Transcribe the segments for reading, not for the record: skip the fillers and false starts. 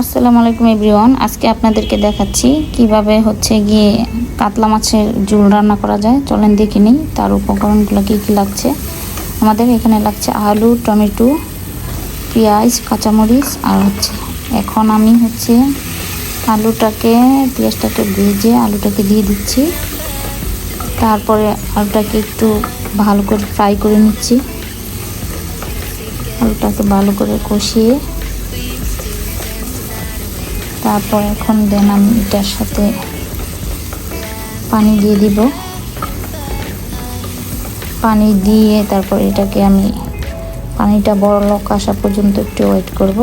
আসসালামু আলাইকুম এভরিওয়ান। আজকে আপনাদেরকে দেখাচ্ছি কিভাবে হচ্ছে গিয়ে কাতলা মাছের ঝোল রান্না করা যায়। চলেন দেখে নিই তার উপকরণগুলো কী কী লাগছে। আমাদের এখানে লাগছে আলু, টমেটো, পেঁয়াজ, কাঁচামরিচ আর এখন আমি পেঁয়াজটাকে ভেজে আলুটাকে দিয়ে দিচ্ছি। তারপরে আলুটাকে একটু ভালো করে ফ্রাই করে নিচ্ছি। আলুটাকে ভালো করে কষিয়ে তারপর এখন আমি এটার সাথে পানি দিয়ে দিব। পানি দিয়ে তারপর এটাকে আমি পানিটা বলক আসা পর্যন্ত একটু ওয়েট করব।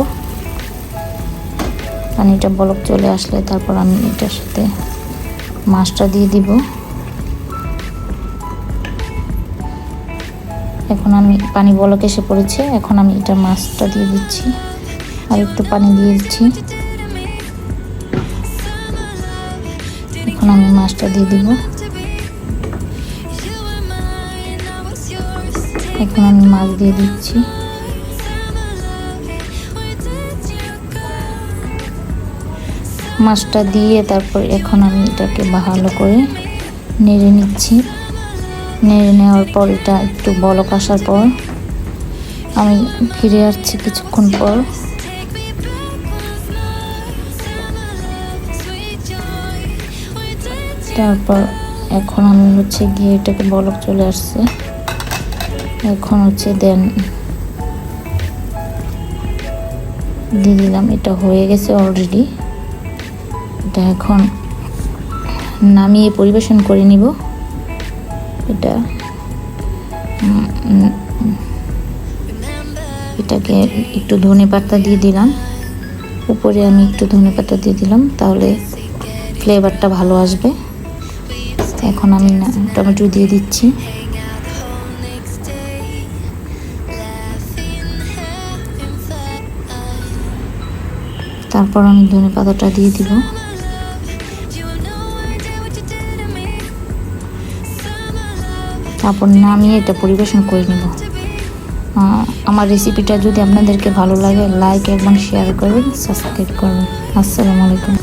পানিটা বলক চলে আসলে তারপর আমি এটার সাথে মাছটা দিয়ে দিব। এখন আমি পানি বলক এসে পড়েছে, এখন আমি এটা মাছটা দিয়ে দিচ্ছি আর একটু পানি দিয়ে দিচ্ছি। এখন আমি মাছটা দিয়ে দিব। এখন আমি মাছ দিয়ে দিচ্ছি। মাছটা দিয়ে তারপর এখন আমি এটাকে ভালো করে নেড়ে নিচ্ছি। নেড়ে নেওয়ার পর এটা একটু বলক আসার পর আমি ফিরে আসছি কিছুক্ষণ পর। তারপর এখন আমি গিয়ে এটাকে বলক চলে আসছে। এখন দিয়ে দিলাম। এটা হয়ে গেছে অলরেডি। এটা এখন নামিয়ে পরিবেশন করে নিব। এটাকে একটু ধনেপাতা দিয়ে দিলাম। উপরে আমি একটু ধনেপাতা দিয়ে দিলাম, তাহলে ফ্লেভারটা ভালো আসবে। এখন আমি টমেটো দিয়ে দিচ্ছি। তারপর আমি ধনেপাতাটা দিয়ে দিব। তারপর নামিয়ে এটা পরিবেশন করে নিব। আমার রেসিপিটা যদি আপনাদেরকে ভালো লাগে, লাইক এবং শেয়ার করবেন, সাবস্ক্রাইব করবেন। আসসালামু আলাইকুম।